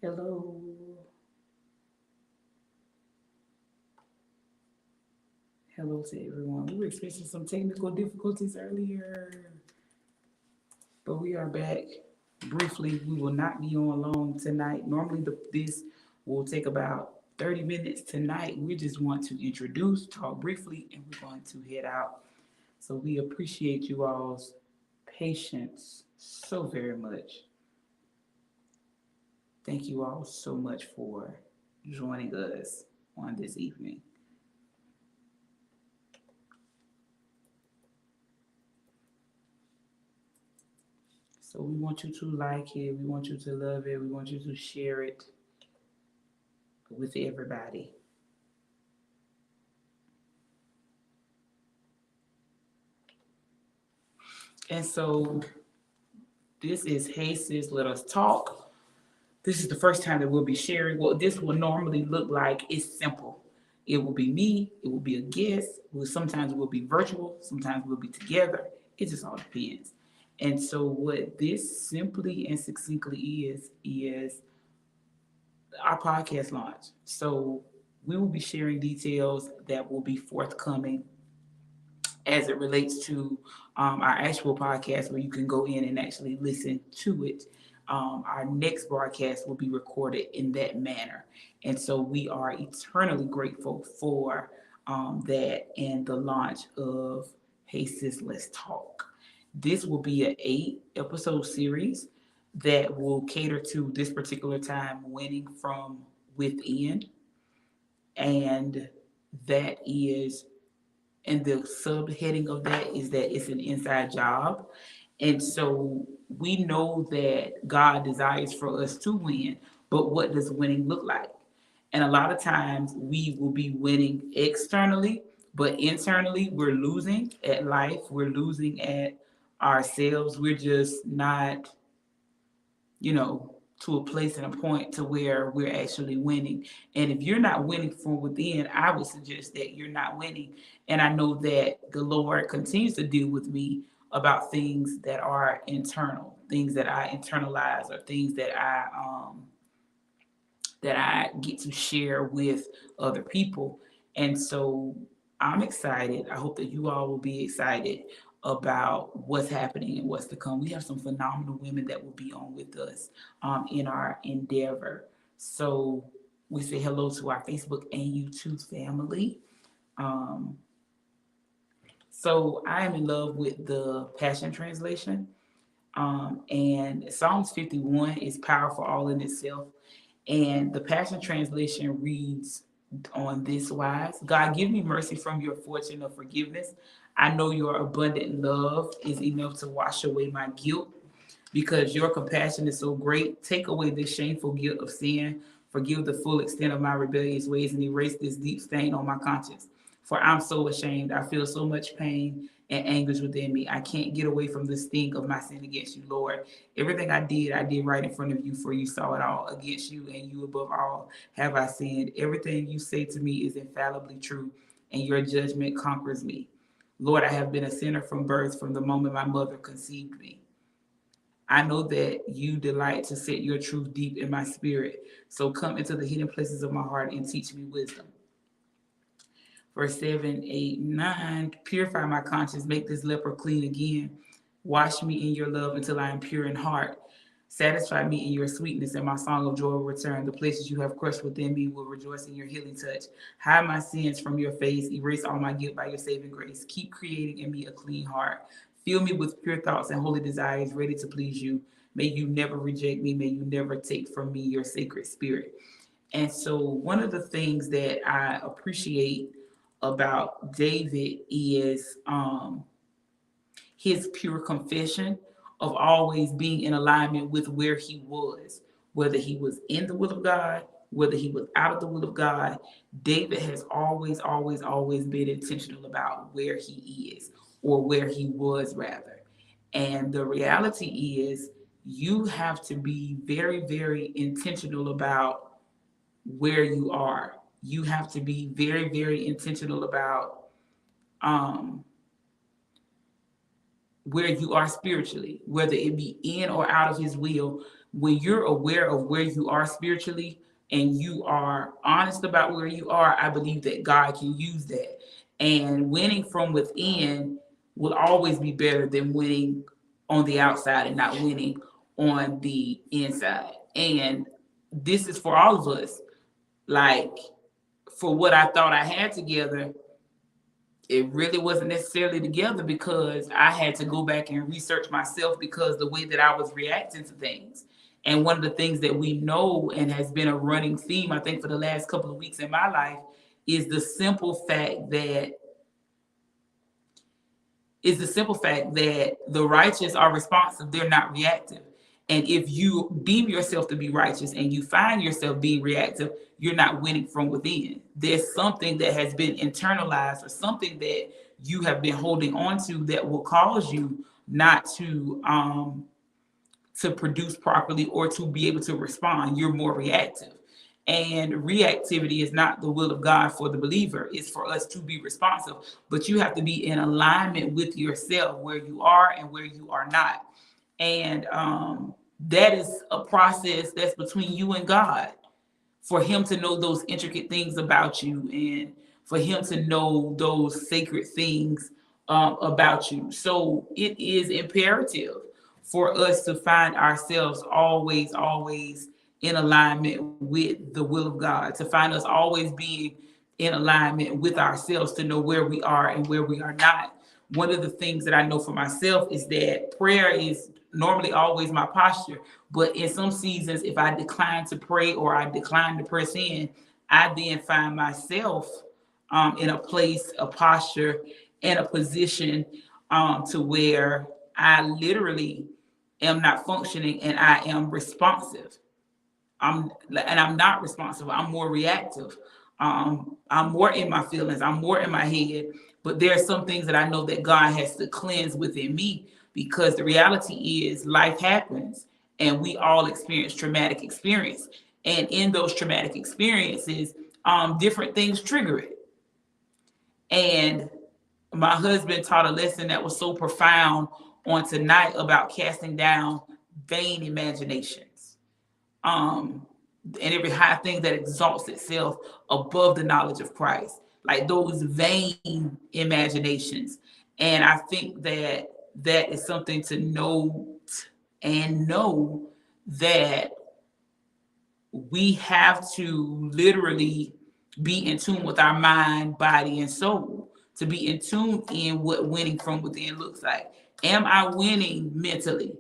Hello. Hello to everyone. We were experiencing some technical difficulties earlier, but we are back. Briefly, we will not be on long tonight. Normally, this will take about 30 minutes. Tonight, we just want to introduce, talk briefly, and we're going to head out. So we appreciate you all's patience so very much. Thank you all so much for joining us on this evening. So we want you to like it, we want you to love it, we want you to share it with everybody. And so this is Hey Sis, Let Us Talk. This is the first time that we'll be sharing. What this will normally look like is simple. It will be me, it will be a guest, sometimes we'll be virtual, sometimes we'll be together. It just all depends. And so what this simply and succinctly is our podcast launch. So we will be sharing details that will be forthcoming as it relates to our actual podcast, where you can go in and actually listen to it. Our next broadcast will be recorded in that manner. And so we are eternally grateful for that and the launch of Hey Sis, Let's Talk. This will be an 8 episode series that will cater to this particular time, winning from within. And that is, and the subheading of that is that it's an inside job. And so we know that God desires for us to win, but what does winning look like? And a lot of times we will be winning externally, but internally we're losing at life, we're losing at ourselves. We're just not, to a place and a point to where we're actually winning. And if you're not winning from within, I would suggest that you're not winning. And I know that the Lord continues to deal with me about things that are internal, things that I internalize, or things that I get to share with other people. And so I'm excited. I hope that you all will be excited about what's happening and what's to come. We have some phenomenal women that will be on with us in our endeavor. So we say hello to our Facebook and YouTube family. Um, so I am in love with the Passion Translation. And Psalms 51 is powerful all in itself. And the Passion Translation reads on this wise: God, give me mercy from your fortune of forgiveness. I know your abundant love is enough to wash away my guilt. Because your compassion is so great, take away this shameful guilt of sin, forgive the full extent of my rebellious ways, and erase this deep stain on my conscience. For I'm so ashamed. I feel so much pain and anguish within me. I can't get away from the sting of my sin against you, Lord. Everything I did right in front of you, for you saw it all. Against you and you above all have I sinned. Everything you say to me is infallibly true, and your judgment conquers me. Lord, I have been a sinner from birth, from the moment my mother conceived me. I know that you delight to set your truth deep in my spirit. So come into the hidden places of my heart and teach me wisdom. Verse 7, 8, 9. Purify my conscience, make this leper clean again. Wash me in your love until I am pure in heart. Satisfy me in your sweetness, and my song of joy will return. The places you have crushed within me will rejoice in your healing touch. Hide my sins from your face. Erase all my guilt by your saving grace. Keep creating in me a clean heart. Fill me with pure thoughts and holy desires, ready to please you. May you never reject me. May you never take from me your sacred spirit. And so, one of the things that I appreciate about David is his pure confession of always being in alignment with where he was, whether he was in the will of God, whether he was out of the will of God. David has always, always, always been intentional about where he is, or where he was, rather. And the reality is, you have to be very, very intentional about where you are. You have to be very, very intentional about um, where you are spiritually, whether it be in or out of his will. when you're aware of where you are spiritually and you are honest about where you are, I believe that God can use that. And winning from within will always be better than winning on the outside and not winning on the inside. And this is for all of us. Like, for what I thought I had together, it really wasn't necessarily together, because I had to go back and research myself, because the way that I was reacting to things. And one of the things that we know and has been a running theme, I think, for the last couple of weeks in my life, is the simple fact that the righteous are responsive, they're not reactive. And if you deem yourself to be righteous and you find yourself being reactive, you're not winning from within. There's something that has been internalized, or something that you have been holding on to, that will cause you not to produce properly or to be able to respond. You're more reactive. And reactivity is not the will of God for the believer. It's for us to be responsive. But you have to be in alignment with yourself, where you are and where you are not. And that is a process that's between you and God, for him to know those intricate things about you, and for him to know those sacred things about you. So it is imperative for us to find ourselves always in alignment with the will of God, to find us always being in alignment with ourselves, to know where we are and where we are not. One of the things that I know for myself is that prayer is normally always my posture, but in some seasons, if I decline to pray or I decline to press in, I then find myself in a place, a posture, and a position to where I literally am not functioning, and I am responsive. I'm not responsive. I'm more reactive. I'm more in my feelings. I'm more in my head. But there are some things that I know that God has to cleanse within me, because the reality is life happens, and we all experience traumatic experience. And in those traumatic experiences, different things trigger it. And my husband taught a lesson that was so profound on tonight about casting down vain imaginations. And every high thing that exalts itself above the knowledge of Christ, like those vain imaginations. And I think that that is something to note, and know that we have to literally be in tune with our mind, body, and soul, to be in tune in what winning from within looks like. Am I winning mentally?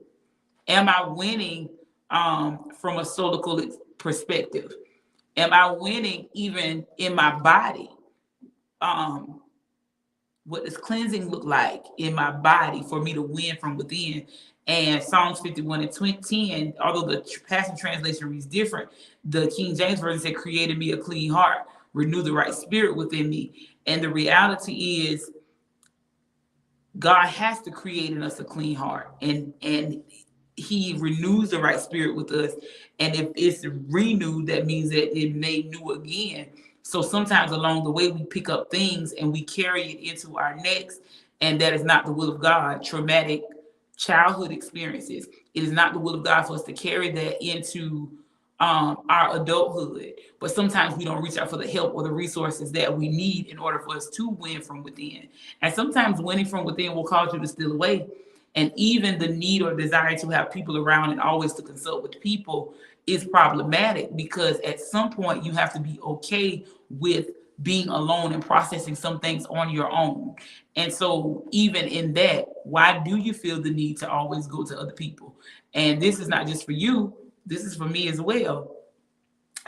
Am I winning from a solical perspective? Am I winning even in my body? What does cleansing look like in my body for me to win from within? And Psalms 51 and 10, although the Passion Translation reads different, the King James Version said, created me a clean heart, renew the right spirit within me. And the reality is, God has to create in us a clean heart, and he renews the right spirit with us. And if it's renewed, that means that it made new again. So sometimes along the way, we pick up things and we carry it into our next, and that is not the will of God. Traumatic childhood experiences, it is not the will of God for us to carry that into our adulthood. But sometimes we don't reach out for the help or the resources that we need in order for us to win from within. And sometimes winning from within will cause you to steal away. And even the need or desire to have people around and always to consult with people is problematic, because at some point you have to be okay with being alone and processing some things on your own. And so even in that, why do you feel the need to always go to other people? And this is not just for you, this is for me as well.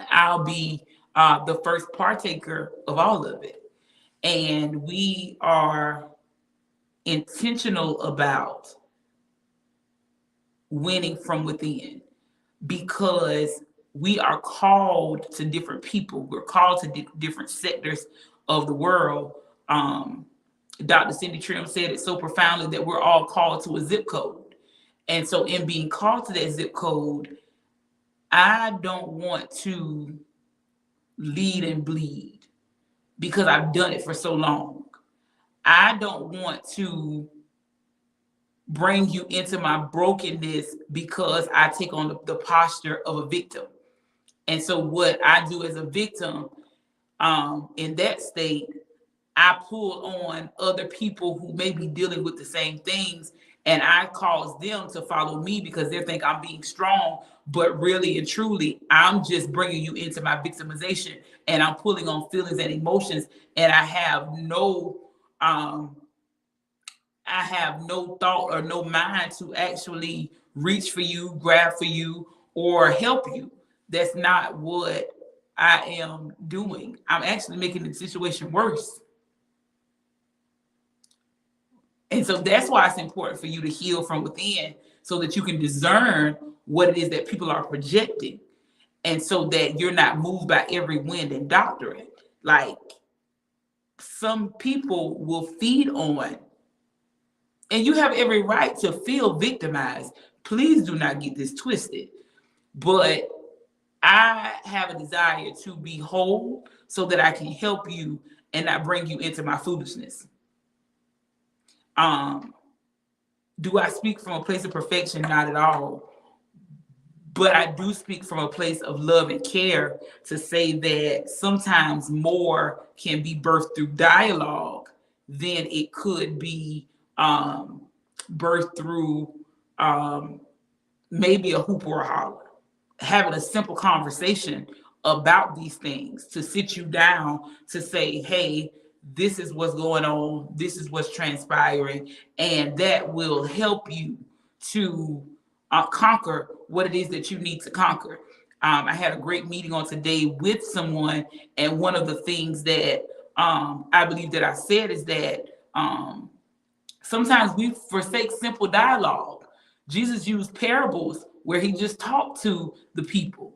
I'll be the first partaker of all of it. And we are intentional about winning from within, because we are called to different people. We're called to different sectors of the world. Dr. Cindy Trim said it so profoundly that we're all called to a zip code. And so in being called to that zip code, I don't want to lead and bleed, because I've done it for so long. I don't want to bring you into my brokenness because I take on the posture of a victim. And so what I do as a victim, in that state, I pull on other people who may be dealing with the same things, and I cause them to follow me because they think I'm being strong, but really and truly, I'm just bringing you into my victimization, and I'm pulling on feelings and emotions, and um, I have no thought or no mind to actually reach for you, grab for you, or help you. That's not what I am doing. I'm actually making the situation worse. And so that's why it's important for you to heal from within so that you can discern what it is that people are projecting. And so that you're not moved by every wind and doctrine. Like, some people will feed on, and you have every right to feel victimized. Please do not get this twisted. But I have a desire to be whole so that I can help you and not bring you into my foolishness. Do I speak from a place of perfection? Not at all. But I do speak from a place of love and care to say that sometimes more can be birthed through dialogue than it could be birthed through maybe a hoop or a holler. Having a simple conversation about these things, to sit you down to say, hey, this is what's going on, this is what's transpiring, and that will help you to conquer what it is that you need to conquer. I had a great meeting on today with someone, and one of the things that I believe that I said is that sometimes we forsake simple dialogue. Jesus used parables where he just talked to the people,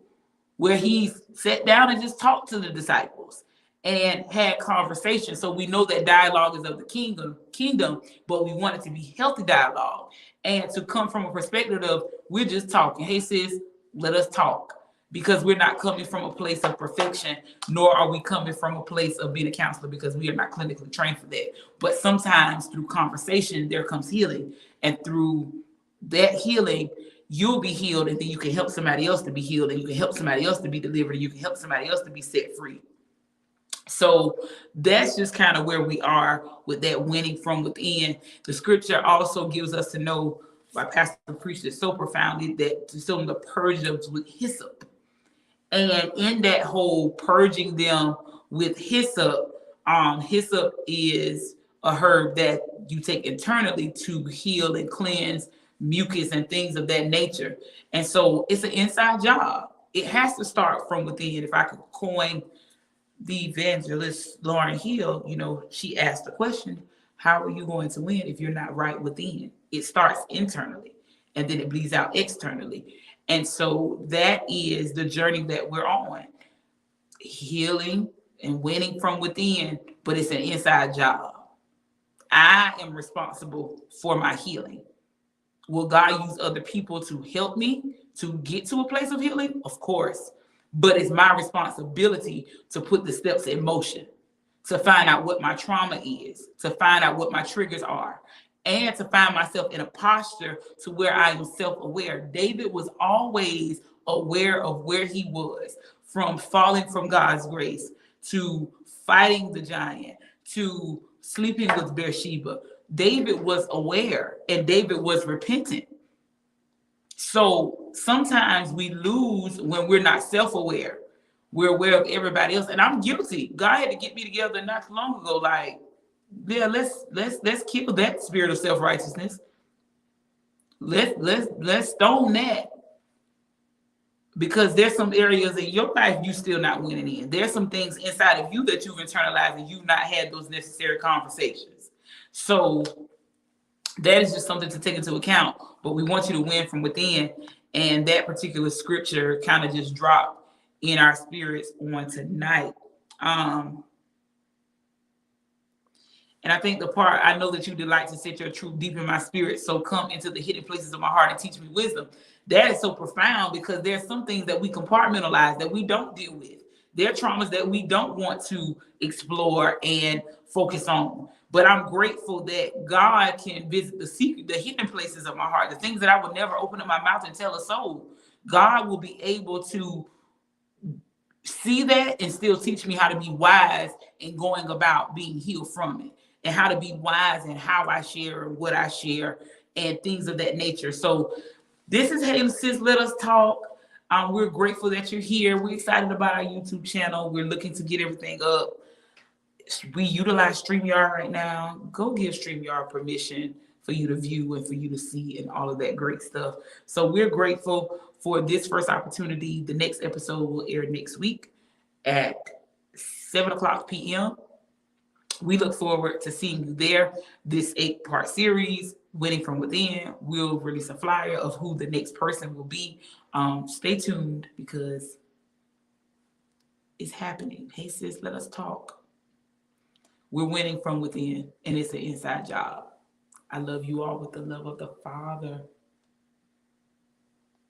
where he sat down and just talked to the disciples and had conversation. So we know that dialogue is of the kingdom, but we want it to be healthy dialogue and to come from a perspective of we're just talking. Hey sis, let us talk, because we're not coming from a place of perfection, nor are we coming from a place of being a counselor, because we are not clinically trained for that. But sometimes through conversation, there comes healing, and through that healing, you'll be healed, and then you can help somebody else to be healed, and you can help somebody else to be delivered, and you can help somebody else to be set free. So that's just kind of where we are with that winning from within. The scripture also gives us to know, my pastor preached it so profoundly, that to show them to purge them with hyssop. And in that whole purging them with hyssop, hyssop is a herb that you take internally to heal and cleanse mucus and things of that nature. And so it's an inside job. It has to start from within. If I could coin the evangelist Lauryn Hill, she asked the question, how are you going to win if you're not right within? It starts internally and then it bleeds out externally. And so that is the journey that we're on, healing and winning from within, but it's an inside job. I am responsible for my healing. Will God use other people to help me to get to a place of healing? Of course. But it's my responsibility to put the steps in motion, to find out what my trauma is, to find out what my triggers are, and to find myself in a posture to where I am self-aware. David was always aware of where he was, from falling from God's grace, to fighting the giant, to sleeping with Bathsheba. David was aware, and David was repentant. So sometimes we lose when we're not self-aware. We're aware of everybody else, and I'm guilty. God had to get me together not too long ago. Like, yeah, let's kill that spirit of self-righteousness. Let's stone that, because there's some areas in your life you still not winning in. There's some things inside of you that you've internalized and you've not had those necessary conversations. So that is just something to take into account. But we want you to win from within. And that particular scripture kind of just dropped in our spirits on tonight. And I think the part, I know that you delight to set your truth deep in my spirit, so come into the hidden places of my heart and teach me wisdom. That is so profound, because there's some things that we compartmentalize, that we don't deal with. There are traumas that we don't want to explore and focus on. But I'm grateful that God can visit the hidden places of my heart, the things that I would never open up my mouth and tell a soul. God will be able to see that and still teach me how to be wise in going about being healed from it, and how to be wise in how I share and what I share and things of that nature. So this is Hey Sis, Let Us Talk. We're grateful that you're here. We're excited about our YouTube channel. We're looking to get everything up. We utilize StreamYard right now. Go give StreamYard permission for you to view and for you to see and all of that great stuff. So we're grateful for this first opportunity. The next episode will air next week at 7 o'clock p.m. We look forward to seeing you there. This 8-part series, Winning from Within, will release a flyer of who the next person will be. Stay tuned because it's happening. Hey sis, let us talk. We're winning from within, and it's an inside job. I love you all with the love of the Father.